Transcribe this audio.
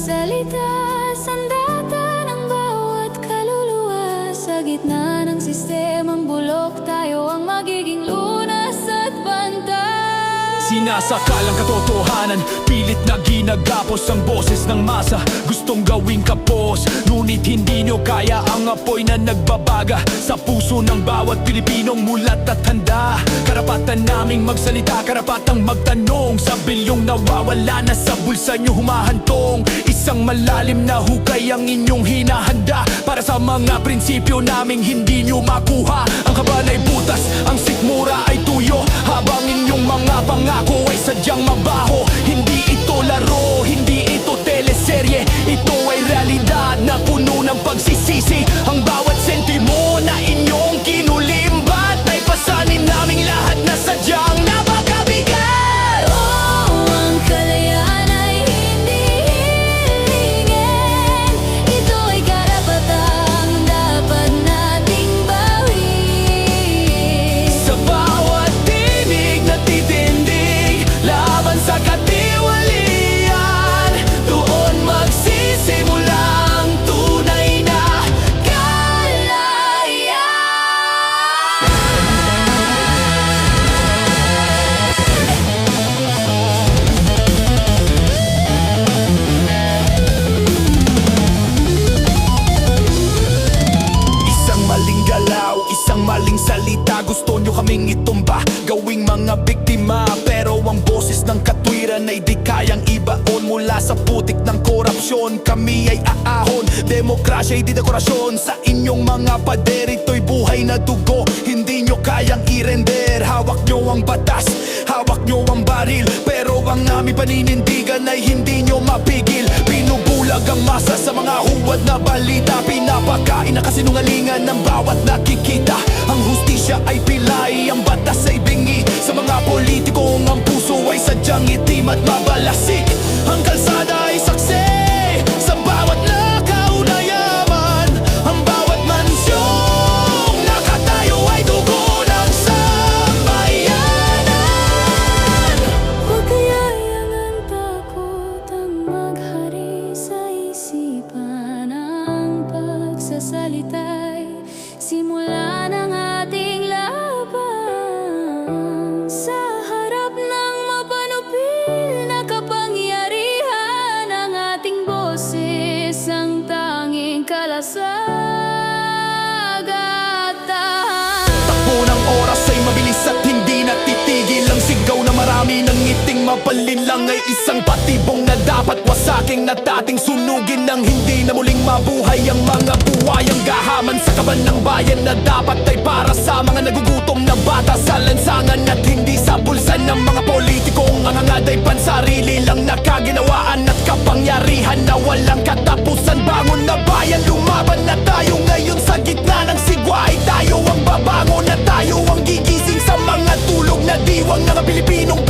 Salita, sandata ng bawat kaluluwa. Sa gitna ng sistemang bulok, tayo ang magiging lunas at bantay. Sinasakalang katotohanan, pilit na ginagapos ang boses ng masa. Gustong gawing kapos, ngunit hindi nyo kaya ang apoy na nagbabaga sa puso ng bawat Pilipinong mulat at handa. Karapatan naming magsalita, karapatang magtanong sa bilyong nawawala na sa bulsa nyo humahantong. Isang malalim na hukay ang inyong hinahanda para sa mga prinsipyo naming hindi nyo makuha. Ang kaban ay butas, ang sikmura ay tuyo, habang inyong mga pangako ay sadyang mabaho. Hindi ito laro, hindi ito teleserye, ito ay realidad na puno ng pagsisisi. Ang bawat sentimo na inyong kinulimbat ay pasanin naming lahat na sadyang napakabigat. Oh, ang kalayaan ay hindi hilingin. Ito ay karapatang dapat nating bawiin. Sa bawat tinig na titindig laban sa katiwalian, doon magsisimula ang tunay na kalayaan. Isang maling galaw, isang maling salita, gusto nyo kaming itumba, gawing mga biktima. Pero ang boses ng katwiran ay di kayang ibaon. Mula sa putik ng korupsyon, kami ay aahon. Demokrasya ay di dekorasyon, sa inyong mga pader ito'y buhay na dugo. Hindi nyo kayang i-render, hawak nyo ang batas, hawak nyo ang baril, pero ang aming paninindigan ay hindi nyo mapigil. Binubulag ang masa sa mga huwad na balita, pinapakain ang kasinungalingan ng bawat nakikita. Ang hustisya ay pilay, ang batas ay bingi. Sa mga politikong ang puso ay sadyang itim at mabalasik. Ang kalsada ay saksi sa bawat lakaw na yaman. Ang bawat mansyong nakatayo ay dugo ng sambayanan. Huwag kayang ang takot ang maghari sa isipan. Ang pagsasalita't simula ng ating laban. Sa harap ng mapanupil na kapangyarihan, ang ating boses ang tanging kalasag at tahan. Takbo ng oras ay mabilis at hindi natitigil. Ang sigaw na marami ng ngiting mapalin lang ay isang patibong na dapat wasaking na dating sunugin nang hindi na muling mabuhay ang mga buhayang gahaman sa kaban ng bayan na dapat ay para sa mga nagugutom na bata sa lansangan at hindi sa bulsa ng mga politikong ang hangad ay pansarili lang na kaginawaan at kapangyarihan na walang katapusan. Bangon na bayan, lumaban na tayo ngayon sa gitna ng sigwa ay tayo ang babangon na tayo ang gigising sa mga tulog na diwang ng Pilipinong